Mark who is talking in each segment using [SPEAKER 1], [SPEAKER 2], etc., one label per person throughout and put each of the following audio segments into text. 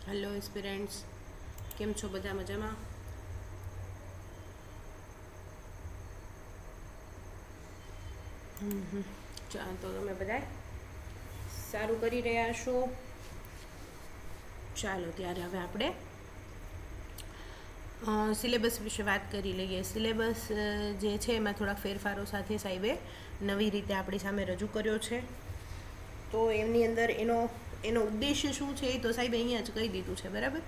[SPEAKER 1] Hello aspirants, કેમ છો? બધા મજામાં? તો તમે બધા સારું કરી રહ્યા છો? ચાલો ત્યારે હવે આપણે સિલેબસ વિશે વાત કરી લઈએ. સિલેબસ જે છે એમાં થોડાક ફેરફારો સાથે સાહેબે નવી રીતે આપણી સામે રજૂ કર્યો છે. તો એમની અંદર એનો ઉદ્દેશ્ય શું છે એ તો સાહેબે અહીંયા જ કહી દીધું છે, બરાબર.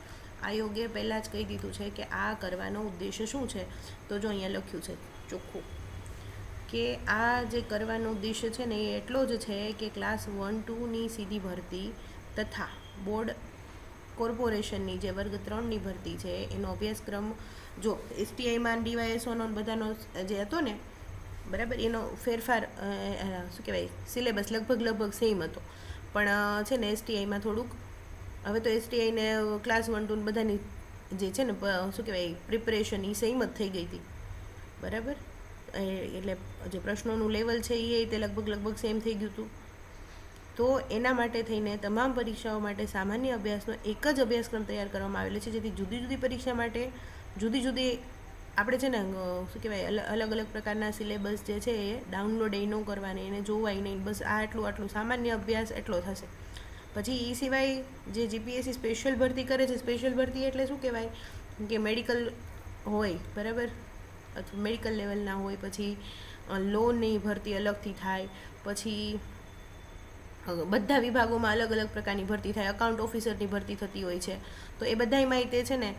[SPEAKER 1] આયોગે પહેલાં જ કહી દીધું છે કે આ કરવાનો ઉદ્દેશ્ય શું છે. તો જો અહીંયા લખ્યું છે ચોખ્ખું કે આ જે કરવાનો ઉદ્દેશ્ય છે ને એ એટલો જ છે કે ક્લાસ 1-2ની સીધી ભરતી તથા બોર્ડ કોર્પોરેશનની જે વર્ગ 3ની ભરતી છે એનો અભ્યાસક્રમ જો એસટીઆઈમાં ડીવાયએસઓનો બધાનો જે હતો ને, બરાબર, એનો ફેરફાર શું કહેવાય, સિલેબસ લગભગ સેમ હતો. પણ છે ને એસટીઆઈમાં થોડુંક, હવે તો એસટીઆઈને ક્લાસ 1-2 બધાની જે છે ને શું કહેવાય પ્રિપરેશન એ સેમ જ થઈ ગઈ હતી, બરાબર. એટલે જે પ્રશ્નોનું લેવલ છે એ તે લગભગ સેમ થઈ ગયું હતું. તો એના માટે થઈને તમામ પરીક્ષાઓ માટે સામાન્ય અભ્યાસનો એક જ અભ્યાસક્રમ તૈયાર કરવામાં આવેલો છે, જેથી જુદી જુદી પરીક્ષા માટે જુદી આપણે છે ને શું કહેવાય અલગ અલગ પ્રકારના સિલેબસ જે છે એ ડાઉનલોડ એ ન કરવાની, એને જોવાય નહીં, બસ આ આટલું સામાન્ય અભ્યાસ એટલો થશે. પછી એ સિવાય જે જીપીએસસી સ્પેશિયલ ભરતી કરે છે, સ્પેશિયલ ભરતી એટલે શું કહેવાય કે મેડિકલ હોય, બરાબર, અથવા મેડિકલ લેવલના હોય, પછી લોનની ભરતી અલગથી થાય, પછી બધા વિભાગોમાં અલગ અલગ પ્રકારની ભરતી થાય, અકાઉન્ટ ઓફિસરની ભરતી થતી હોય છે. તો એ બધામાં તે છે ને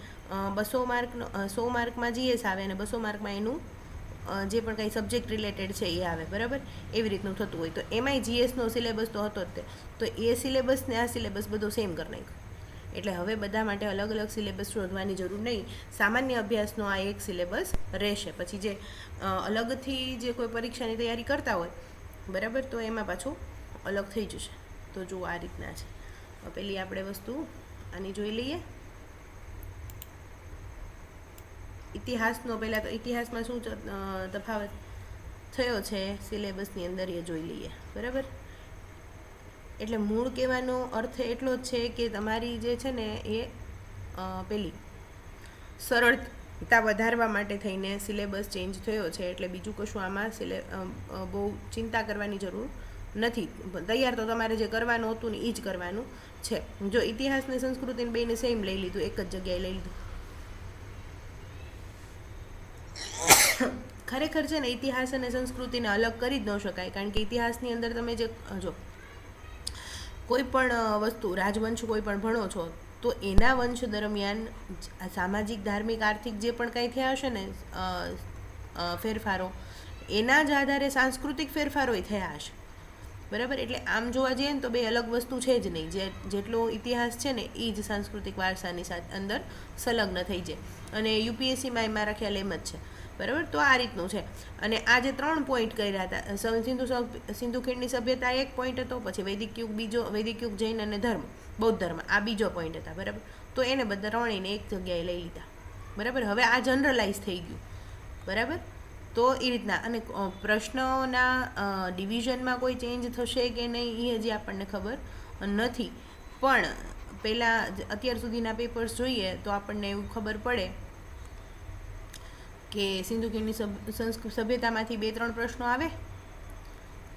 [SPEAKER 1] 200 માર્કનો 100 માર્કમાં જીએસ આવે અને 200 માર્કમાં એનું જે પણ કંઈ સબ્જેક્ટ રિલેટેડ છે એ આવે, બરાબર, એવી રીતનું થતું હોય. તો એમાંય જીએસનો સિલેબસ તો હતો જ તે. તો એ સિલેબસ ને આ સિલેબસ બધો સેમ કરી નાખ્યો. એટલે હવે બધા માટે અલગ અલગ સિલેબસ શોધવાની જરૂર નહીં, સામાન્ય અભ્યાસનો આ એક સિલેબસ રહેશે. પછી જે અલગથી જે કોઈ પરીક્ષાની તૈયારી કરતા હોય, બરાબર, તો એમાં પાછું અલગ થઈ જશે. તો જુઓ આ રીતના છે. પહેલી આપણે વસ્તુ આની જોઈ લઈએ. ઇતિહાસનો પહેલાં તો ઇતિહાસમાં શું તફાવત થયો છે સિલેબસની અંદર એ જોઈ લઈએ, બરાબર. એટલે મૂળ કહેવાનો અર્થ એટલો જ છે કે તમારી જે છે ને એ પેલી સરળતા વધારવા માટે થઈને સિલેબસ ચેન્જ થયો છે. એટલે બીજું કશું આમાં બહુ ચિંતા કરવાની જરૂર નથી. તૈયાર તો તમારે જે કરવાનું હતું ને એ જ કરવાનું છે. જો ઇતિહાસ ને સંસ્કૃતિને બેને સેમ લઈ લીધું, એક જ જગ્યાએ લઈ લીધું. ખરેખર છે ને ઇતિહાસ અને સંસ્કૃતિને અલગ કરી જ ન શકાય, કારણ કે ઇતિહાસની અંદર તમે જે જો કોઈ પણ વસ્તુ રાજવંશ કોઈ પણ ભણો છો તો એના વંશ દરમિયાન સામાજિક, ધાર્મિક, આર્થિક જે પણ કંઈ થયા હશે ને ફેરફારો, એના જ આધારે સાંસ્કૃતિક ફેરફારોય થયા હશે, બરાબર. એટલે આમ જોવા જઈએ ને તો બે અલગ વસ્તુ છે જ નહીં. જેટલો ઇતિહાસ છે ને એ જ સાંસ્કૃતિક વારસાની અંદર સંલગ્ન થઈ જાય. અને યુપીએસસીમાં એમાં રાખ્યા એમ જ છે, બરાબર. તો આ રીતનું છે. અને આ જે 3 પોઈન્ટ કર્યા હતા, સિંધુ ખીણની સભ્યતા એક પોઈન્ટ હતો, પછી વૈદિક યુગ બીજો, વૈદિક યુગ, જૈન અને બૌદ્ધ ધર્મ આ બીજો પોઈન્ટ હતા, બરાબર. તો એને બધા ત્રણેયને એક જગ્યાએ લઈ લીધા, બરાબર. હવે આ જનરલાઇઝ થઈ ગયું, બરાબર. તો એ રીતના. અને પ્રશ્નોના ડિવિઝનમાં કોઈ ચેન્જ થશે કે નહીં એ હજી આપણને ખબર નથી. પણ પહેલાં અત્યાર સુધીના પેપર્સ જોઈએ તો આપણને એવું ખબર પડે કે સિંધુ ખીણની સભ્યતામાંથી 2-3 પ્રશ્નો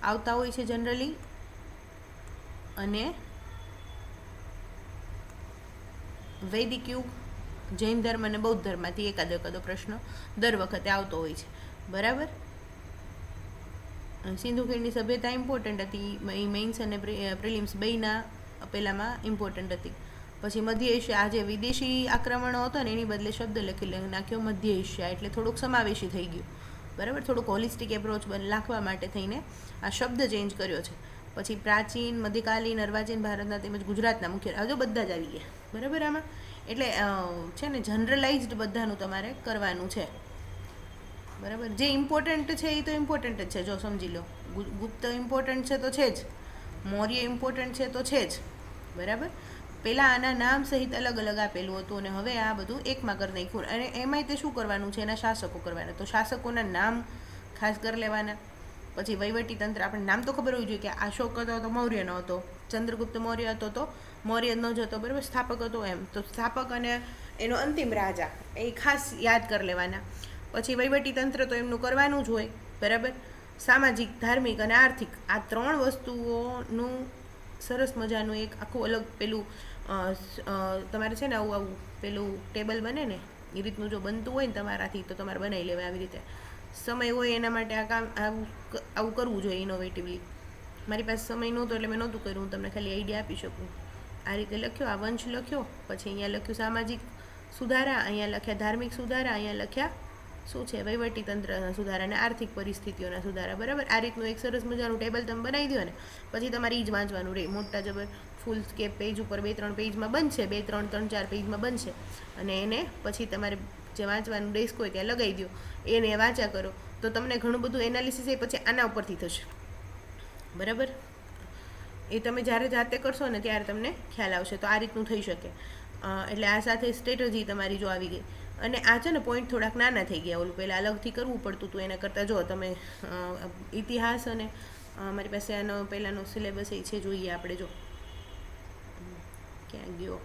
[SPEAKER 1] આવતા હોય છે જનરલી. અને વૈદિક યુગ, જૈન ધર્મ અને બૌદ્ધ ધર્મમાંથી એકાદો પ્રશ્ન દર વખતે આવતો હોય છે, બરાબર. સિંધુ ખીણની સભ્યતા ઇમ્પોર્ટન્ટ હતી, મેઇન્સ અને પ્રિલિમ્સ બેયના પહેલામાં ઇમ્પોર્ટન્ટ હતી. પછી મધ્ય એશિયા, આ જે વિદેશી આક્રમણો હતો ને એની બદલે શબ્દ લખી નાખ્યો મધ્ય એશિયા, એટલે થોડુંક સમાવેશી થઈ ગયું, બરાબર. થોડુંક હોલિસ્ટિક એપ્રોચ રાખવા માટે થઈને આ શબ્દ ચેન્જ કર્યો છે. પછી પ્રાચીન, મધ્યકાલીન, અર્વાચીન ભારતના તેમજ ગુજરાતના મુખ્ય રાજ્યો બધા જ આવી ગયા, બરાબર. આમાં એટલે છે ને જનરલાઇઝડ બધાનું તમારે કરવાનું છે, બરાબર. જે ઇમ્પોર્ટન્ટ છે એ તો ઇમ્પોર્ટન્ટ જ છે. જો સમજી લો, ગુપ્ત ઇમ્પોર્ટન્ટ છે તો છે જ, મૌર્ય ઇમ્પોર્ટન્ટ છે તો છે જ, બરાબર. પહેલાં આના નામ સહિત અલગ અલગ આપેલું હતું અને હવે આ બધું એકમાં કરી નાખ્યું. અને એમાંય તે શું કરવાનું છે, એના શાસકો કરવાના. તો શાસકોના નામ ખાસ કરી લેવાના. પછી વહીવટી તંત્ર, આપણે નામ તો ખબર હોવી જોઈએ કે અશોક હતો તો મૌર્યનો હતો, ચંદ્રગુપ્ત મૌર્ય હતો તો મૌર્ય ન જતો, બરાબર, સ્થાપક હતો એમ. તો સ્થાપક અને એનો અંતિમ રાજા એ ખાસ યાદ કરી લેવાના. પછી વહીવટી તંત્ર તો એમનું કરવાનું જ હોય, બરાબર. સામાજિક, ધાર્મિક અને આર્થિક, આ 3 વસ્તુઓનું સરસ મજાનું એક આખું અલગ પેલું તમારે છે ને આવું પેલું ટેબલ બને ને એ રીતનું જો બનતું હોય ને તમારાથી, તો તમારે બનાવી લેવાય આવી રીતે. સમય હોય એના માટે આ કામ આવું કરવું જોઈએ ઇનોવેટિવલી. મારી પાસે સમય નહોતો એટલે મેં નહોતું કર્યું, હું તમને ખાલી આઈડિયા આપી શકું. આ રીતે લખ્યો, આ વંશ લખ્યો, પછી અહીંયા લખ્યું સામાજિક સુધારા, અહીંયા લખ્યા ધાર્મિક સુધારા, અહીંયા લખ્યા શું છે વહીવટી તંત્રના સુધારા અને આર્થિક પરિસ્થિતિઓના સુધારા, બરાબર. આ રીતનું એક સરસ મજાનું ટેબલ તમે બનાવી દો ને, પછી તમારે એ જ વાંચવાનું રહે. મોટા જબર ફૂલ સ્કેપ પેજ ઉપર 2-3 પેજમાં બનશે, 2-3-4 પેજમાં બનશે, અને એને પછી તમારે જે વાંચવાનું ડેસ્ક હોય ત્યાં લગાવી દો, એને વાંચ્યા કરો, તો તમને ઘણું બધું એનાલિસિસ એ પછી આના ઉપરથી થશે, બરાબર. એ તમે જ્યારે જાતે કરશો ને ત્યારે તમને ખ્યાલ આવશે. તો આ રીતનું થઈ શકે. એટલે આ સાથે સ્ટ્રેટેજી તમારી જો આવી ગઈ. અને આ છે ને પોઈન્ટ થોડાક નાના થઈ ગયા, ઓલું પહેલાં અલગથી કરવું પડતું હતું એના કરતાં જો તમે ઇતિહાસ અને મારી પાસે આનો પહેલાંનો સિલેબસ એ છે, જોઈએ આપણે. જો ક્યાં ગયો,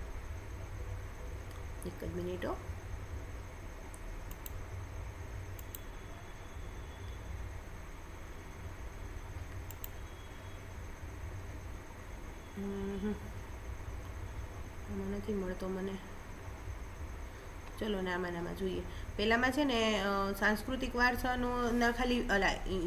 [SPEAKER 1] એક જ મિનિટો. આમાં નથી મળતો મને. ચલો ને આમાં જોઈએ. પહેલાંમાં છે ને સાંસ્કૃતિક વારસાનું ના ખાલી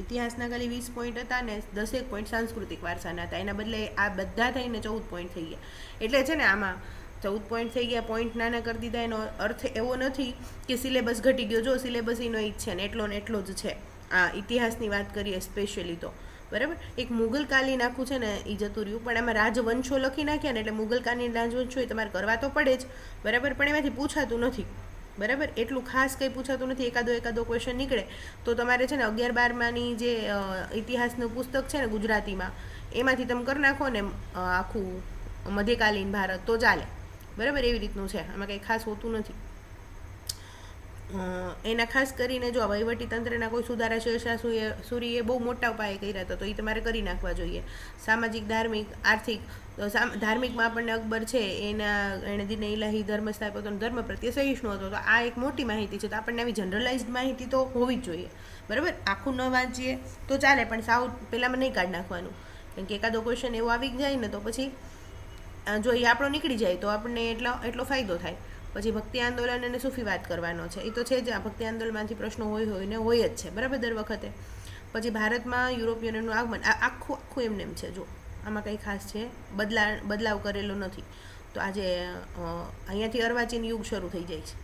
[SPEAKER 1] ઇતિહાસના ખાલી 20 પોઈન્ટ હતા ને 10 પોઈન્ટ સાંસ્કૃતિક વારસાના હતા. એના બદલે આ બધા થઈને 14 પોઈન્ટ થઈ ગયા. એટલે છે ને આમાં 14 પોઈન્ટ થઈ ગયા, પોઈન્ટ નાના કરી દીધા. એનો અર્થ એવો નથી કે સિલેબસ ઘટી ગયો. જો સિલેબસ એનો જ છે ને એટલો જ છે. આ ઇતિહાસની વાત કરીએ સ્પેશિયલી તો, બરાબર. એક મુગલકાલીન આખું છે ને એ જતું રહ્યું, પણ એમાં રાજવંશો લખી નાખ્યા ને એટલે મુગલકાલીન રાજવંશો એ તમારે કરવા તો પડે જ, બરાબર. પણ એમાંથી પૂછાતું નથી, બરાબર. એટલું ખાસ કંઈ પૂછાતું નથી. એકાદો ક્વેશ્ચન નીકળે તો તમારે છે ને 11-12માની જે ઇતિહાસનું પુસ્તક છે ને ગુજરાતીમાં, એમાંથી તમે કરી નાખો ને આખું મધ્યકાલીન ભારત તો ચાલે, બરાબર. એવી રીતનું છે, આમાં કંઈ ખાસ હોતું નથી. એના ખાસ કરીને જો વહીવટી તંત્રના કોઈ સુધારા શેરશાહ સૂરીએ બહુ મોટા ઉપાય કર્યા હતા, તો એ તમારે કરી નાખવા જોઈએ. સામાજિક, ધાર્મિક, આર્થિક. ધાર્મિકમાં આપણને અકબર છે એણે દિને ઇલાહી ધર્મ સ્થાપ્યો હતો, ધર્મ પ્રત્યે સહિષ્ણુ હતો. તો આ એક મોટી માહિતી છે. તો આપણને આવી જનરલાઇઝડ માહિતી તો હોવી જ જોઈએ, બરાબર. આખું ન વાંચીએ તો ચાલે, પણ સાવ પહેલાંમાં નહીં કાઢી નાખવાનું, કેમ કે એકાદો ક્વેશ્ચન એવો આવી જાય ને તો પછી જો એ આપણો નીકળી જાય તો આપણને એટલો ફાયદો થાય. પછી ભક્તિ આંદોલન અને સૂફીવાદ કરવાનો છે, એ તો છે જ. આ ભક્તિ આંદોલનમાંથી પ્રશ્નો હોય જ છે, બરાબર, દર વખતે. પછી ભારતમાં યુરોપિયનનું આગમન, આખું એમ છે. જો આમાં કંઈ ખાસ છે, બદલાવ કરેલો નથી. તો આજે અહીંયાથી અર્વાચીન યુગ શરૂ થઈ જાય છે.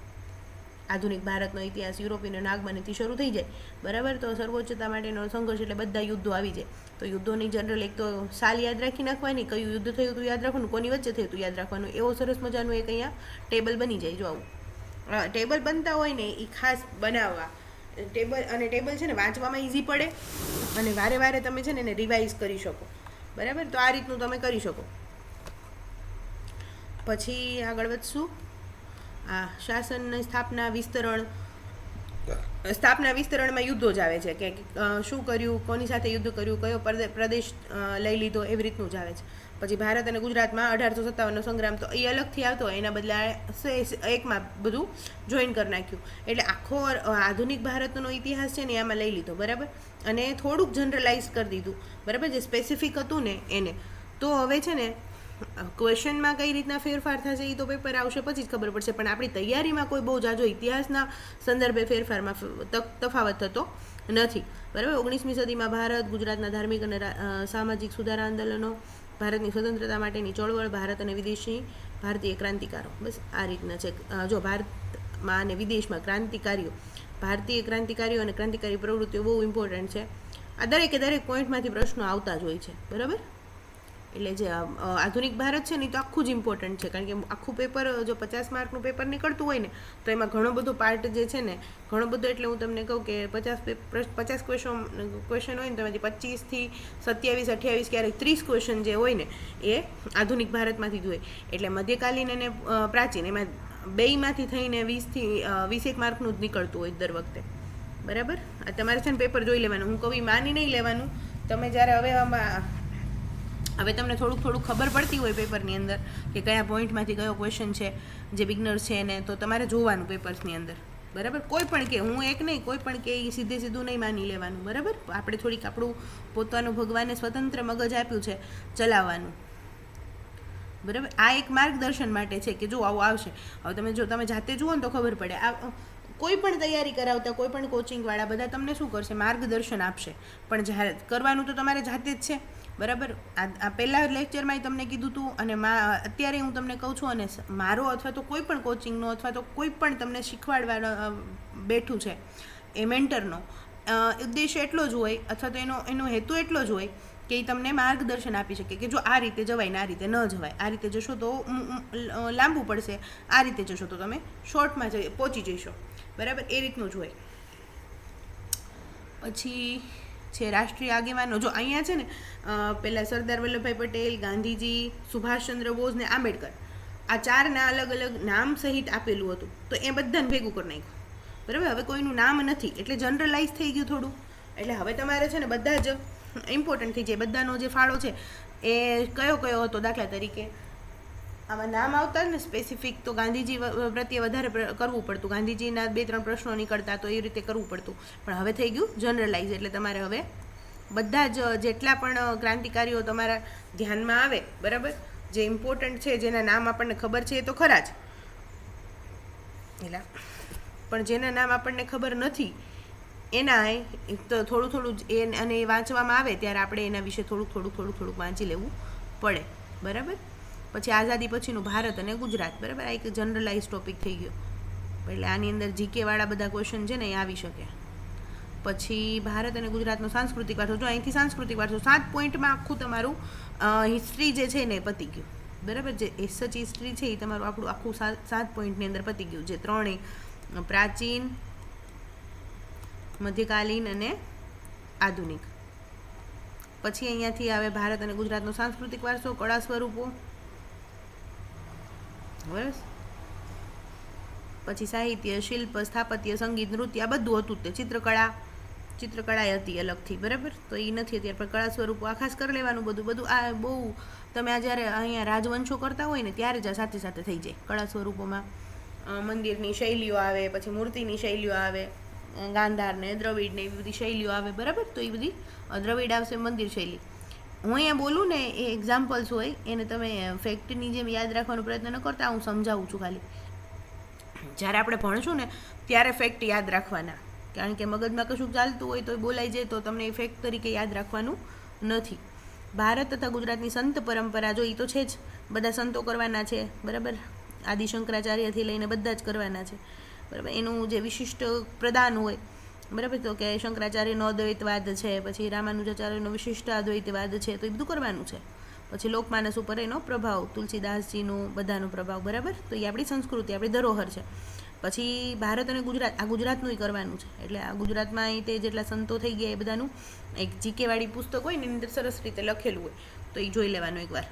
[SPEAKER 1] આધુનિક ભારતનો ઇતિહાસ યુરોપિયન આગમનથી શરૂ થઈ જાય, બરાબર. તો સર્વોચ્ચતા માટેનો સંઘર્ષ એટલે બધા યુદ્ધો આવી જાય. તો યુદ્ધોની જનરલ એક તો સાલ યાદ રાખી નાખવાની, કયું યુદ્ધ થયું હતું યાદ રાખવાનું, કોની વચ્ચે થયું હતું યાદ રાખવાનું. એવો સરસ મજાનું એક અહીંયા ટેબલ બની જાય. જો આવું ટેબલ બનતા હોય ને એ ખાસ બનાવવા. ટેબલ છે ને વાંચવામાં ઇઝી પડે, અને વારે વારે તમે છે ને એને રિવાઇઝ કરી શકો, બરાબર. તો આ રીતનું તમે કરી શકો. પછી આગળ વધશું. આ શાસનની સ્થાપના વિસ્તરણમાં યુદ્ધો જ આવે છે, કે શું કર્યું, કોની સાથે યુદ્ધ કર્યું, કયો પ્રદેશ લઈ લીધો, એવી રીતનું જ આવે છે. પછી ભારત અને ગુજરાતમાં 1857નો સંગ્રામ, તો એ અલગથી આવતો, એના બદલે એકમાં બધું જોઈન કરી નાખ્યું. એટલે આખો આધુનિક ભારતનો ઇતિહાસ છે ને આમાં લઈ લીધો, બરાબર. અને થોડુંક જનરલાઇઝ કરી દીધું, બરાબર. જે સ્પેસિફિક હતું ને એને. તો હવે છે ને ક્વેશ્ચનમાં કઈ રીતના ફેરફાર થશે એ તો પેપર આવશે પછી જ ખબર પડશે. પણ આપણી તૈયારીમાં કોઈ બહુ જાજો ઇતિહાસના સંદર્ભે ફેરફારમાં તફાવત થતો નથી, બરાબર. 19મી સદીમાં ભારત, ગુજરાતના ધાર્મિક અને સામાજિક સુધારા આંદોલનો, ભારતની સ્વતંત્રતા માટેની ચળવળ, ભારત અને વિદેશી ભારતીય ક્રાંતિકારો, બસ આ રીતના છે. જો ભારતમાં અને વિદેશમાં ક્રાંતિકારીઓ, ભારતીય ક્રાંતિકારીઓ અને ક્રાંતિકારી પ્રવૃત્તિઓ બહુ ઇમ્પોર્ટન્ટ છે. આ દરેક પોઈન્ટમાંથી પ્રશ્નો આવતા જ હોય છે, બરાબર. એટલે જે આધુનિક ભારત છે ને એ તો આખું જ ઇમ્પોર્ટન્ટ છે, કારણ કે આખું પેપર જો 50 માર્કનું પેપર નીકળતું હોય ને તો એમાં ઘણો બધો પાર્ટ જે છે ને, ઘણો બધો, એટલે હું તમને કહું કે 50 ક્વેશ્ચન હોય ને તો એમાંથી 25થી 27, 28, ક્યારેક 30 ક્વેશ્ચન જે હોય ને એ આધુનિક ભારતમાંથી જ હોય. એટલે મધ્યકાલીન અને પ્રાચીન એમાં બેયમાંથી થઈને 20 માર્કનું જ નીકળતું હોય દર વખતે, બરાબર. તમારે છે ને પેપર જોઈ લેવાનું. હું કહું માની નહીં લેવાનું. તમે જ્યારે હવે આમાં હવે તમને થોડુંક ખબર પડતી હોય પેપરની અંદર કે કયા પોઈન્ટમાંથી કયો ક્વેશ્ચન છે જે બિગનર છે એને, તો તમારે જોવાનું પેપર્સની અંદર, બરાબર. કોઈ પણ કે હું એક નહીં, કોઈ પણ કે એ સીધું નહીં માની લેવાનું, બરાબર. આપણે થોડીક આપણું પોતાનું ભગવાને સ્વતંત્ર મગજ આપ્યું છે ચલાવવાનું, બરાબર. આ એક માર્ગદર્શન માટે છે કે જો આવું આવશે. હવે તમે જાતે જુઓ ને તો ખબર પડે. આ કોઈ પણ તૈયારી કરાવતા કોઈ પણ કોચિંગવાળા બધા તમને શું કરશે, માર્ગદર્શન આપશે, પણ જ્યારે કરવાનું તો તમારે જાતે જ છે, બરાબર. આ પહેલાં લેક્ચરમાં તમને કીધું હતું, અને અત્યારે હું તમને કહું છું, અને મારો અથવા તો કોઈ પણ કોચિંગનો અથવા તો કોઈ પણ તમને શીખવાડવા બેઠું છે એ મેન્ટરનો ઉદ્દેશ્ય એટલો જ હોય, અથવા તો એનો હેતુ એટલો જ હોય કે એ તમને માર્ગદર્શન આપી શકે કે જો આ રીતે જવાય ને આ રીતે ન જવાય, આ રીતે જશો તો લાંબુ પડશે, આ રીતે જશો તો તમે શોર્ટમાં પહોંચી જશો, બરાબર. એ રીતનું જ હોય. પછી છે રાષ્ટ્રીય આગેવાનો. જો અહીંયા છે ને પહેલાં સરદાર વલ્લભભાઈ પટેલ, ગાંધીજી, સુભાષચંદ્ર બોઝ ને આંબેડકર, આ 4ના અલગ અલગ નામ સહિત આપેલું હતું, તો એ બધાને ભેગું કરી નાખ્યું, બરાબર. હવે કોઈનું નામ નથી એટલે જનરલાઇઝ થઈ ગયું થોડું. એટલે હવે તમારે છે ને બધા જ ઇમ્પોર્ટન્ટ થઈ જાય. બધાનો જે ફાળો છે એ કયો હતો, દાખલા તરીકે આમાં નામ આવતા ને સ્પેસિફિક, તો ગાંધીજી પ્રત્યે વધારે કરવું પડતું, ગાંધીજીના 2-3 પ્રશ્નો નીકળતા, તો એ રીતે કરવું પડતું. પણ હવે થઈ ગયું જનરલાઇઝ, એટલે તમારે હવે બધા જ જેટલા પણ ક્રાંતિકારીઓ તમારા ધ્યાનમાં આવે, બરાબર, જે ઇમ્પોર્ટન્ટ છે, જેના નામ આપણને ખબર છે એ તો ખરા જ, એટલે પણ જેના નામ આપણને ખબર નથી એના તો થોડું અને એ વાંચવામાં આવે ત્યારે આપણે એના વિશે થોડુંક વાંચી લેવું પડે, બરાબર. પછી આઝાદી પછીનું ભારત અને ગુજરાત, બરાબર. આ એક જનરલાઇઝ ટોપિક થઈ ગયો, એટલે આની અંદર જીકેવાળા બધા ક્વેશ્ચન છે ને એ આવી શકે. પછી ભારત અને ગુજરાતનો સાંસ્કૃતિક વારસો. જો અહીંથી સાંસ્કૃતિક વારસો 7 પોઈન્ટમાં આખું તમારું હિસ્ટ્રી જે છે ને એ પતી ગયું, બરાબર. જે સચ હિસ્ટ્રી છે એ તમારું આપણું આખું 7 પોઈન્ટની અંદર પતી ગયું, જે 3 પ્રાચીન, મધ્યકાલીન અને આધુનિક. પછી અહીંયાથી આવે ભારત અને ગુજરાતનો સાંસ્કૃતિક વારસો, કળા સ્વરૂપો, બરાબર. પછી સાહિત્ય, શિલ્પ, સ્થાપત્ય, સંગીત, નૃત્ય, આ બધું હતું. તે ચિત્રકળા હતી અલગથી, બરાબર. તો એ નથી અત્યારે, પણ કળા સ્વરૂપો આ ખાસ કરી લેવાનું. બધું આ બહુ તમે આ જ્યારે અહીંયા રાજવંશો કરતા હોય ને ત્યારે જ આ સાથે થઈ જાય. કળા સ્વરૂપોમાં મંદિરની શૈલીઓ આવે, પછી મૂર્તિની શૈલીઓ આવે, ગાંધાર ને દ્રવિડ ને એવી બધી શૈલીઓ આવે, બરાબર. તો એ બધી દ્રવિડ આવશે, મંદિર શૈલી. હું અહીંયા બોલું ને એ એક્ઝામ્પલ્સ હોય, એને તમે ફેક્ટની જેમ યાદ રાખવાનો પ્રયત્ન ન કરતા, હું સમજાવું છું ખાલી. જ્યારે આપણે ભણશું ને ત્યારે ફેક્ટ યાદ રાખવાના, કારણ કે મગજમાં કશું ચાલતું હોય તો બોલાઈ જાય તો તમને એ ફેક્ટ તરીકે યાદ રાખવાનું નથી. ભારત તથા ગુજરાતની સંત પરંપરા, જો એ તો છે જ, બધા સંતો કરવાના છે, બરાબર. આદિ શંકરાચાર્યથી લઈને બધા જ કરવાના છે, બરાબર. એનું જે વિશિષ્ટ પ્રદાન હોય, બરાબર, તો કે શંકરાચાર્યનો અદ્વૈતવાદ છે, પછી રામાનુજાચાર્યનો વિશિષ્ટ અદ્વૈતવાદ છે, તો એ બધું કરવાનું છે. પછી લોકમાનસ ઉપર એનો પ્રભાવ, તુલસીદાસજીનો બધાનો પ્રભાવ, બરાબર. તો એ આપણી સંસ્કૃતિ, આપણી ધરોહર છે. પછી ભારત અને ગુજરાત, આ ગુજરાતનું કરવાનું છે. એટલે આ ગુજરાતમાં અહીં તે જેટલા સંતો થઈ ગયા એ બધાનું એક જીકેવાળી પુસ્તક હોય ને એની અંદર સરસ રીતે લખેલું હોય, તો એ જોઈ લેવાનું એકવાર.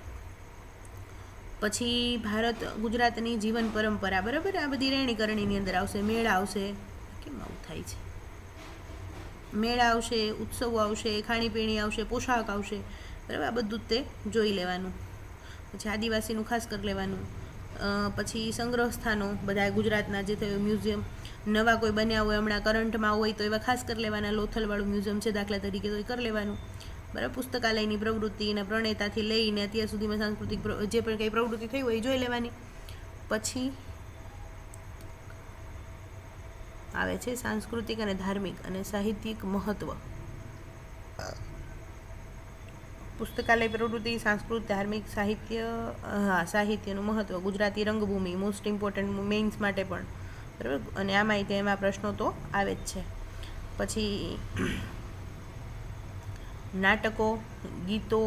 [SPEAKER 1] પછી ભારત ગુજરાતની જીવન પરંપરા, બરાબર. આ બધી રહેણીકરણીની અંદર આવશે. મેળા આવશે, કેમ આવું થાય છે, મેળા આવશે, ઉત્સવો આવશે, ખાણીપીણી આવશે, પોશાક આવશે, બરાબર. આ બધું જ તે જોઈ લેવાનું. પછી આદિવાસીનું ખાસ કરી લેવાનું. પછી સંગ્રહ સ્થાનો બધા ગુજરાતના જે થયું, મ્યુઝિયમ નવા કોઈ બન્યા હોય, હમણાં કરંટમાં હોય તો એવા ખાસ કરી લેવાના. લોથલવાળું મ્યુઝિયમ છે દાખલા તરીકે, તો એ કરી લેવાનું, બરાબર. પુસ્તકાલયની પ્રવૃત્તિ અને પ્રણેતાથી લઈને અત્યાર સુધીમાં સાંસ્કૃતિક જે પણ કંઈ પ્રવૃત્તિ થઈ હોય એ જોઈ લેવાની. પછી આવે છે સાંસ્કૃતિક અને ધાર્મિક અને સાહિત્યિક મહત્વ. પુસ્તકાલય પ્રવૃત્તિ, સાંસ્કૃતિક, ધાર્મિક, સાહિત્યનું મહત્વ, ગુજરાતી રંગભૂમિ, મોસ્ટ ઇમ્પોર્ટન્ટ મેઇન્સ માટે પણ, બરાબર. અને આમાંય તેમાં પ્રશ્નો તો આવે જ છે. પછી નાટકો, ગીતો,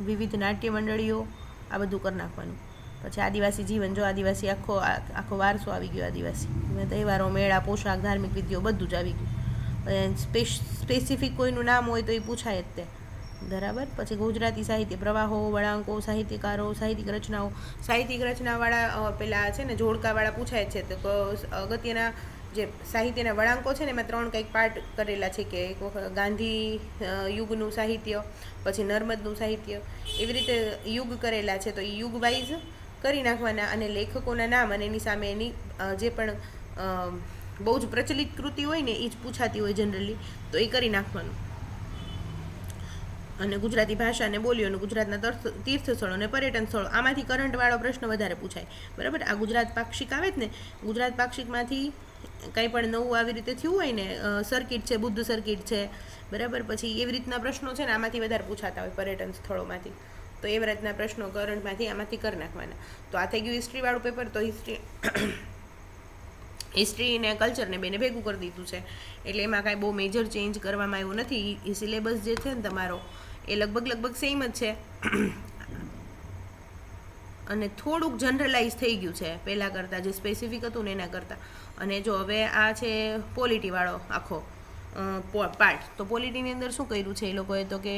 [SPEAKER 1] વિવિધ નાટ્ય મંડળીઓ, આ બધું કરી નાખવાનું. પછી આદિવાસી જીવન, જો આદિવાસી આખો વારસો આવી ગયો, આદિવાસી તહેવારો, મેળા, પોશાક, ધાર્મિક વિધિઓ બધું જ આવી ગયું. સ્પેસિફિક કોઈનું નામ હોય તો એ પૂછાય જ તે, બરાબર. પછી ગુજરાતી સાહિત્ય, પ્રવાહો, વળાંકો, સાહિત્યકારો, સાહિત્યિક રચનાવાળા પેલા છે ને જોડકાવાળા પૂછાય છે. તો અગત્યના જે સાહિત્યના વળાંકો છે ને એમાં 3 કંઈક પાર્ટ કરેલા છે કે એક વખત ગાંધી યુગનું સાહિત્ય, પછી નર્મદનું સાહિત્ય, એવી રીતે યુગ કરેલા છે. તો એ યુગ વાઇઝ કરી નાખવાના અને લેખકોના નામ અને એની સામે એની જે પણ બહુ જ પ્રચલિત કૃતિ હોય ને એ જ પૂછાતી હોય જનરલી, તો એ કરી નાખવાનું. અને ગુજરાતી ભાષા અને બોલીઓનું ગુજરાતના તીર્થ સ્થળો અને પર્યટન સ્થળો, આમાંથી કરંટવાળો પ્રશ્ન વધારે પૂછાય. બરાબર, આ ગુજરાત પાક્ષિક આવે જ ને, ગુજરાત પાક્ષિકમાંથી કંઈ પણ નવું આવી રીતે થયું હોય ને, સર્કિટ છે, બુદ્ધ સર્કિટ છે, બરાબર, પછી એવી રીતના પ્રશ્નો છે ને આમાંથી વધારે પૂછાતા હોય પર્યટન સ્થળોમાંથી. તો એવી રીતના પ્રશ્નો કરંટમાંથી આમાંથી કરી નાખવાના. તો આ થઈ ગયું હિસ્ટ્રીવાળું પેપર. તો હિસ્ટ્રી ને કલ્ચરને બેને ભેગું કરી દીધું છે, એટલે એમાં કાંઈ બહુ મેજર ચેન્જ કરવામાં આવ્યું નથી. એ સિલેબસ જે છે ને તમારો એ લગભગ સેમ જ છે અને થોડુંક જનરલાઇઝ થઈ ગયું છે પહેલાં કરતાં, જે સ્પેસિફિક હતું ને એના કરતાં. અને જો હવે આ છે પોલિટીવાળો આખો પાર્ટ. તો પોલિટીની અંદર શું કર્યું છે એ લોકોએ, તો કે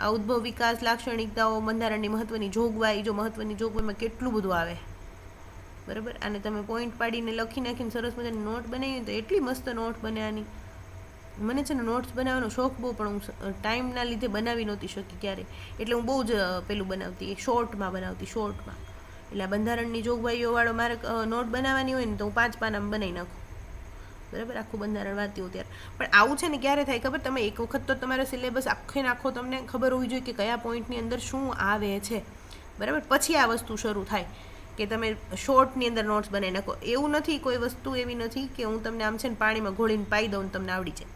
[SPEAKER 1] આ ઉદ્ભવ, વિકાસ, લાક્ષણિકતાઓ, બંધારણની મહત્ત્વની જોગવાઈ, જો મહત્ત્વની જોગવાઈમાં કેટલું બધું આવે, બરાબર. અને તમે પોઈન્ટ પાડીને લખી નાખીને સરસ મજાની નોટ બનાવી તો એટલી મસ્ત નોટ બને આની. મને છે ને નોટ્સ બનાવવાનો શોખ બહુ, પણ હું ટાઈમના લીધે બનાવી નહોતી શકી ક્યારેય, એટલે હું બહુ જ પેલું બનાવતી, શોર્ટમાં. એટલે આ બંધારણની જોગવાઈઓવાળો મારે નોટ બનાવવાની હોય ને તો હું 5 પાનામાં બનાવી નાખું, બરાબર, આખું બંધારણ વાંચતી હોઉં ત્યારે. પણ આવું છે ને ક્યારે થાય ખબર, તમે એક વખત તો તમારો સિલેબસ આખે આખો તમને ખબર હોવી જોઈએ કે કયા પોઈન્ટની અંદર શું આવે છે, બરાબર. પછી આ વસ્તુ શરૂ થાય કે તમે શોર્ટની અંદર નોટ્સ બનાવી નાખો. એવું નથી, કોઈ વસ્તુ એવી નથી કે હું તમને આમ છે ને પાણીમાં ઘોળીને પાઈ દઉં ને તમને આવડી જાય.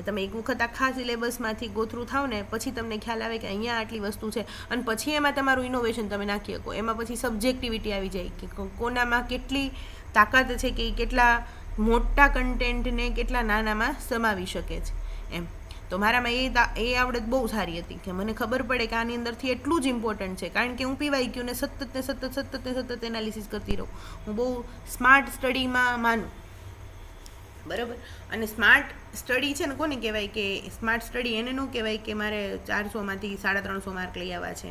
[SPEAKER 1] તમે એક વખત આખા સિલેબસમાંથી ગોથરું થાવ ને પછી તમને ખ્યાલ આવે કે અહીંયા આટલી વસ્તુ છે, અને પછી એમાં તમારું ઇનોવેશન તમે નાખી શકો. એમાં પછી સબ્જેક્ટિવિટી આવી જાય કે કોનામાં કેટલી તાકાત છે, કે કેટલા મોટા કન્ટેન્ટને કેટલા નાનામાં સમાવી શકે છે એમ. તો મારામાં એ આવડત બહુ સારી હતી કે મને ખબર પડે કે આની અંદરથી એટલું જ ઇમ્પોર્ટન્ટ છે, કારણ કે હું પીવાઈ ગયું ને સતત એનાલિસિસ કરતી રહું. હું બહુ સ્માર્ટ સ્ટડીમાં માનું, બરાબર. અને સ્માર્ટ સ્ટડી છે ને કોને કહેવાય, કે સ્માર્ટ સ્ટડી એને ન કહેવાય કે મારે 400માંથી 350 માર્ક લઈ આવવા છે.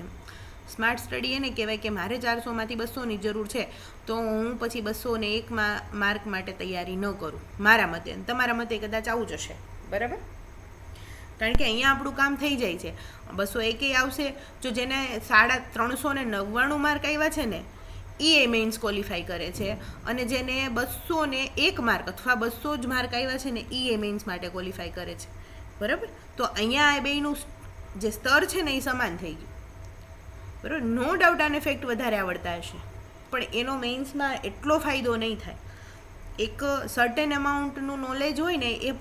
[SPEAKER 1] સ્માર્ટ સ્ટડી એને કહેવાય કે મારે 400માંથી 200ની જરૂર છે, તો હું પછી 201 માર્ક માટે તૈયારી ન કરું, મારા મતે. અને તમારા મતે કદાચ આવું જ હશે, બરાબર. કારણ કે અહીંયા આપણું કામ થઈ જાય છે. 201 આવશે, જો જેને 399 માર્ક આવ્યા છે ને એ મેઇન્સ ક્વોલિફાય કરે છે, અને જેને 201 માર્ક અથવા 200 જ માર્ક આવ્યા છે ને એ મેઇન્સ માટે ક્વોલિફાય કરે છે, બરાબર. તો અહીંયા આ બેયનું જે સ્તર છે ને એ સમાન થઈ ગયું, બરાબર. નો ડાઉટ આને ફેક્ટ વધારે આવડતા હશે, પણ એનો મેઇન્સમાં એટલો ફાયદો નહીં થાય. એક સર્ટેન અમાઉન્ટનું નોલેજ હોય ને એ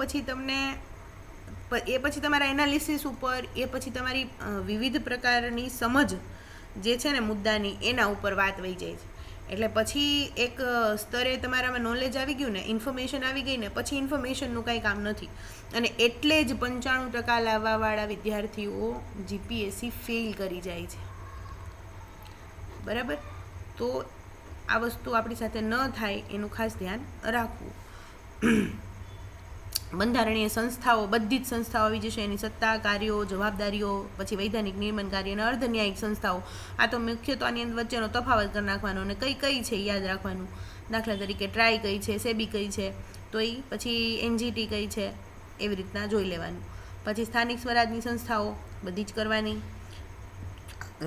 [SPEAKER 1] પછી તમારા એનાલિસિસ ઉપર, એ પછી તમારી વિવિધ પ્રકારની સમજ જે છે ને મુદ્દાની, એના ઉપર વાત વહી જાય છે. એટલે પછી એક સ્તરે તમારામાં નોલેજ આવી ગયું ને, ઇન્ફોર્મેશન આવી ગઈ ને, પછી ઇન્ફોર્મેશનનું કાંઈ કામ નથી. અને એટલે જ 95% લાવવાવાળા વિદ્યાર્થીઓ જીપીએસસી ફેલ કરી જાય છે, બરાબર. તો આ વસ્તુ આપણી સાથે ન થાય એનું ખાસ ધ્યાન રાખવું. બંધારણીય સંસ્થાઓ, બધી જ સંસ્થાઓ આવી જશે, એની સત્તા, કાર્યો, જવાબદારીઓ, પછી વૈધાનિક નિર્માણ કાર્ય અને અર્ધન્યાયિક સંસ્થાઓ. આ તો મુખ્ય તો આની અંદર વચ્ચેનો તફાવત કરી નાખવાનો, અને કઈ છે યાદ રાખવાનું. દાખલા તરીકે ટ્રાય કઈ છે, સેબી કઈ છે, તો એ પછી એનજીટી કઈ છે, એવી રીતના જોઈ લેવાનું. પછી સ્થાનિક સ્વરાજની સંસ્થાઓ બધી જ કરવાની.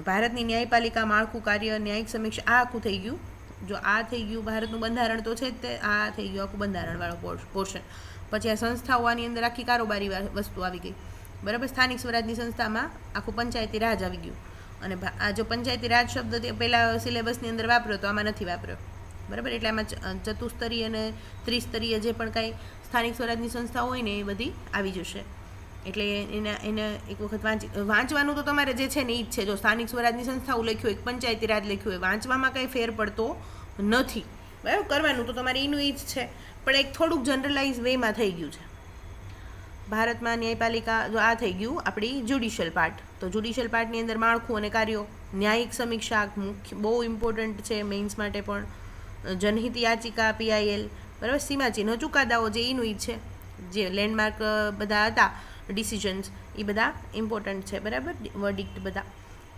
[SPEAKER 1] ભારતની ન્યાયપાલિકા, માળખું, કાર્ય, ન્યાયિક સમીક્ષા, આ આખું થઈ ગયું. જો આ થઈ ગયું ભારતનું બંધારણ તો છે જ તે, આ થઈ ગયું આખું બંધારણવાળો પોર્શન. પછી આ સંસ્થાઓ, આની અંદર આખી કારોબારી વસ્તુ આવી ગઈ, બરાબર. સ્થાનિક સ્વરાજની સંસ્થામાં આખું પંચાયતી રાજ આવી ગયું. અને આ જો પંચાયતી રાજ શબ્દ પહેલાં સિલેબસની અંદર વાપર્યો તો આમાં નથી વાપર્યો, બરાબર. એટલે આમાં ચતુસ્તરીય અને ત્રિસ્તરીય જે પણ કાંઈ સ્થાનિક સ્વરાજની સંસ્થાઓ હોય ને એ બધી આવી જશે. એટલે એને એક વખત વાંચવાનું તો તમારે જે છે ને એ જ છે. જો સ્થાનિક સ્વરાજની સંસ્થાઓ લખ્યું હોય, પંચાયતી રાજ લખ્યું હોય, વાંચવામાં કંઈ ફેર પડતો નથી, બરાબર. કરવાનું તો તમારે એનું એ જ છે, પણ એક થોડુંક જનરલાઇઝ વેમાં થઈ ગયું છે. ભારતમાં ન્યાયપાલિકા, જો આ થઈ ગયું આપણી જ્યુડિશિયલ પાર્ટ. તો જ્યુડિશિયલ પાર્ટની અંદર માળખું અને કાર્યો, ન્યાયિક સમીક્ષા બહુ ઇમ્પોર્ટન્ટ છે મેઇન્સ માટે પણ, જનહિત યાચિકા, PIL, બરાબર. સીમાચિહ્નો, ચુકાદાઓ જે એનું જ છે, જે લેન્ડમાર્ક બધા હતા ડિસિઝન્સ, એ બધા ઇમ્પોર્ટન્ટ છે, બરાબર. વર્ડિક્ટ બધા.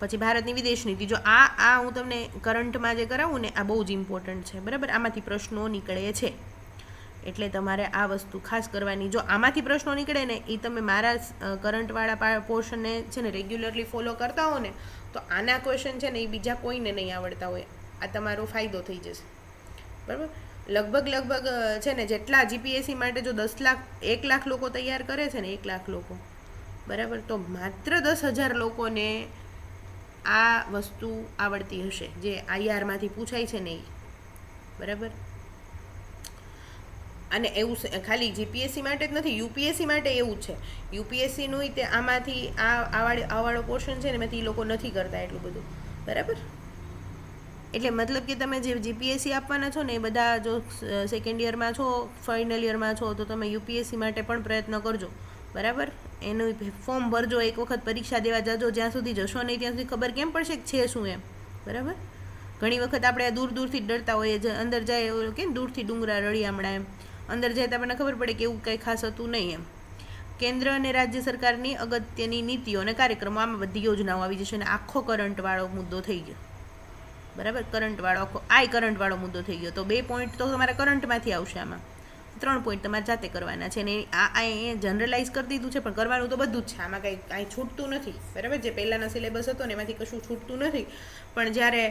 [SPEAKER 1] પછી ભારતની વિદેશ નીતિ, જો આ હું તમને કરંટમાં જે કરાવું ને આ બહુ જ ઇમ્પોર્ટન્ટ છે, બરાબર. આમાંથી પ્રશ્નો નીકળે છે. એટલે તમારે આ વસ્તુ ખાસ કરવાની. જો આમાંથી પ્રશ્નો નીકળે ને એ તમે મારા કરંટવાળા પોર્શનને છે ને રેગ્યુલરલી ફોલો કરતા હો ને તો આના ક્વેશ્ચન છે ને એ બીજા કોઈને નહીં આવડતા હોય. આ તમારો ફાયદો થઈ જશે, બરાબર. લગભગ છે ને જેટલા જીપીએસસી માટે જો 1 લાખ લોકો તૈયાર કરે છે ને 1 લાખ લોકો, બરાબર, તો માત્ર 10,000 લોકોને આ વસ્તુ આવડતી હશે જે આઈઆરમાંથી પૂછાય છે ને એ, બરાબર. અને એવું ખાલી જીપીએસસી માટે જ નથી, યુપીએસસી માટે એવું જ છે. યુપીએસસીનું તે આમાંથી આવાળો પોર્શન છે ને એમાંથી એ લોકો નથી કરતા એટલું બધું, બરાબર. એટલે મતલબ કે તમે જે જીપીએસસી આપવાના છો ને એ બધા જો સેકન્ડ યરમાં છો, ફાઇનલ યરમાં છો, તો તમે યુપીએસસી માટે પણ પ્રયત્ન કરજો, બરાબર. એનું ફોર્મ ભરજો, એક વખત પરીક્ષા દેવા જજો. જ્યાં સુધી જશો નહીં ત્યાં સુધી ખબર કેમ પડશે કે છે શું એમ, બરાબર. ઘણી વખત આપણે દૂરથી જ ડરતા હોઈએ, અંદર જાય એવું કે દૂરથી ડુંગરા રળિયામણા એમ, અંદર જાય તો આપણને ખબર પડે કે એવું કંઈ ખાસ હતું નહીં એમ. કેન્દ્ર અને રાજ્ય સરકારની અગત્યની નીતિઓ અને કાર્યક્રમો, આમાં બધી યોજનાઓ આવી જશે. અને આખો કરંટવાળો મુદ્દો થઈ ગયો, બરાબર. કરંટવાળો મુદ્દો થઈ ગયો. તો 2 પોઈન્ટ તો તમારા કરંટમાંથી આવશે. આમાં 3 પોઈન્ટ તમારે જાતે કરવાના છે. અને આ જનરલાઇઝ કરી દીધું છે, પણ કરવાનું તો બધું જ છે. આમાં કાંઈ છૂટતું નથી, બરાબર. જે પહેલાંનો સિલેબસ હતો ને એમાંથી કશું છૂટતું નથી. પણ જ્યારે